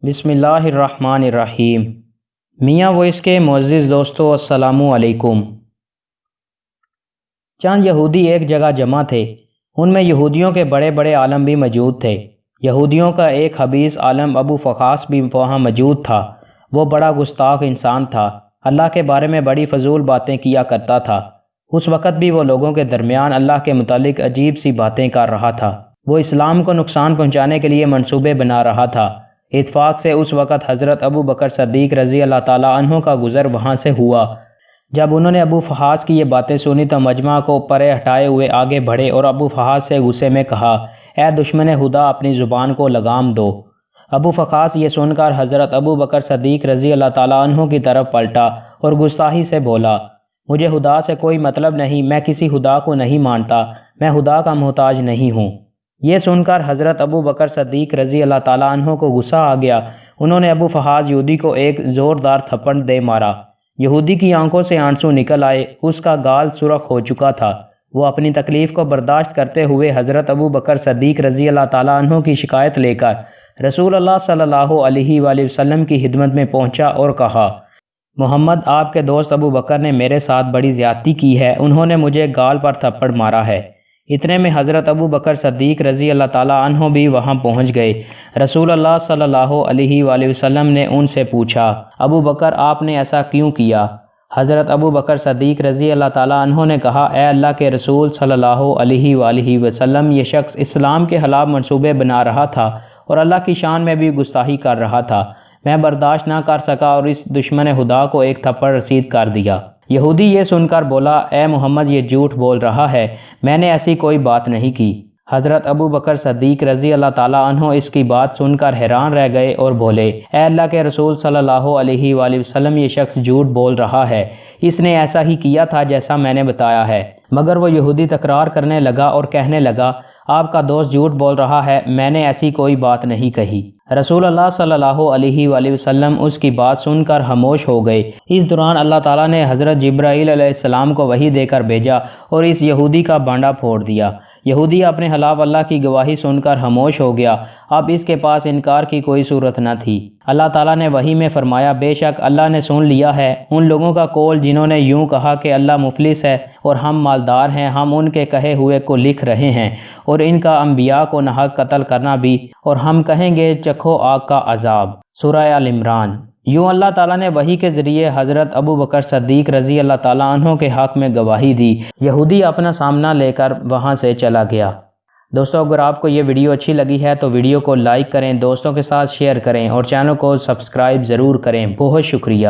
بسم اللہ الرحمن الرحیم۔ میاں وائس کے معزز دوستو السلام علیکم۔ چند یہودی ایک جگہ جمع تھے۔ ان میں یہودیوں کے بڑے بڑے عالم بھی موجود تھے۔ یہودیوں کا ایک خبیث عالم ابو فخاص بھی وہاں موجود تھا۔ وہ بڑا گستاخ انسان تھا، اللہ کے بارے میں بڑی فضول باتیں کیا کرتا تھا۔ اس وقت بھی وہ لوگوں کے درمیان اللہ کے متعلق عجیب سی باتیں کر رہا تھا۔ وہ اسلام کو نقصان پہنچانے کے لیے منصوبے بنا رہا تھا۔ اتفاق سے اس وقت حضرت ابو بکر صدیق رضی اللہ تعالیٰ عنہ کا گزر وہاں سے ہوا۔ جب انہوں نے ابو فخاص کی یہ باتیں سنی تو مجمع کو پرے ہٹائے ہوئے آگے بڑھے اور ابو فخاص سے غصے میں کہا، اے دشمن خدا، اپنی زبان کو لگام دو۔ ابو فخاص یہ سن کر حضرت ابو بکر صدیق رضی اللہ تعالیٰ عنہ کی طرف پلٹا اور گستاخی سے بولا، مجھے خدا سے کوئی مطلب نہیں، میں کسی خدا کو نہیں مانتا، میں خدا کا محتاج نہیں ہوں۔ یہ سن کر حضرت ابو بکر صدیق رضی اللہ تعالیٰ عنہ کو غصہ آ گیا۔ انہوں نے ابو فخاص یہودی کو ایک زوردار تھپڑ دے مارا۔ یہودی کی آنکھوں سے آنسو نکل آئے، اس کا گال سرخ ہو چکا تھا۔ وہ اپنی تکلیف کو برداشت کرتے ہوئے حضرت ابو بکر صدیق رضی اللہ تعالیٰ عنہ کی شکایت لے کر رسول اللہ صلی اللہ علیہ وآلہ وسلم کی خدمت میں پہنچا اور کہا، محمد، آپ کے دوست ابو بکر نے میرے ساتھ بڑی زیادتی کی ہے، انہوں نے مجھے گال پر تھپڑ مارا ہے۔ اتنے میں حضرت ابو بکر صدیق رضی اللہ تعالیٰ عنہ بھی وہاں پہنچ گئے۔ رسول اللہ صلی اللہ علیہ وآلہ وسلم نے ان سے پوچھا، ابو بکر، آپ نے ایسا کیوں کیا؟ حضرت ابو بکر صدیق رضی اللہ تعالیٰ عنہ نے کہا، اے اللہ کے رسول صلی اللہ علیہ وآلہ وسلم، یہ شخص اسلام کے خلاف منصوبے بنا رہا تھا اور اللہ کی شان میں بھی گستاخی کر رہا تھا۔ میں برداشت نہ کر سکا اور اس دشمن خدا کو ایک تھپڑ رسید کر دیا۔ یہودی یہ سن کر بولا، اے محمد، یہ جھوٹ بول رہا ہے، میں نے ایسی کوئی بات نہیں کی۔ حضرت ابو بکر صدیق رضی اللہ تعالیٰ عنہ اس کی بات سن کر حیران رہ گئے اور بولے، اے اللہ کے رسول صلی اللہ علیہ وآلہ وسلم، یہ شخص جھوٹ بول رہا ہے، اس نے ایسا ہی کیا تھا جیسا میں نے بتایا ہے۔ مگر وہ یہودی تکرار کرنے لگا اور کہنے لگا، آپ کا دوست جھوٹ بول رہا ہے، میں نے ایسی کوئی بات نہیں کہی۔ رسول اللہ صلی اللہ علیہ وآلہ وسلم اس کی بات سن کر خاموش ہو گئے۔ اس دوران اللہ تعالیٰ نے حضرت جبرائیل علیہ السلام کو وحی دے کر بھیجا اور اس یہودی کا بانڈا پھوڑ دیا۔ یہودی اپنے خلاف اللہ کی گواہی سن کر خاموش ہو گیا۔ اب اس کے پاس انکار کی کوئی صورت نہ تھی۔ اللہ تعالیٰ نے وحی میں فرمایا، بے شک اللہ نے سن لیا ہے ان لوگوں کا قول جنہوں نے یوں کہا کہ اللہ مفلس ہے اور ہم مالدار ہیں، ہم ان کے کہے ہوئے کو لکھ رہے ہیں اور ان کا انبیاء کو ناحق قتل کرنا بھی، اور ہم کہیں گے چکھو آگ کا عذاب۔ سورہ آل عمران۔ یوں اللہ تعالیٰ نے وحی کے ذریعے حضرت ابو بکر صدیق رضی اللہ تعالیٰ عنہ کے حق میں گواہی دی۔ یہودی اپنا سامنا لے کر وہاں سے چلا گیا۔ دوستو، اگر آپ کو یہ ویڈیو اچھی لگی ہے تو ویڈیو کو لائک کریں، دوستوں کے ساتھ شیئر کریں اور چینل کو سبسکرائب ضرور کریں۔ بہت شکریہ۔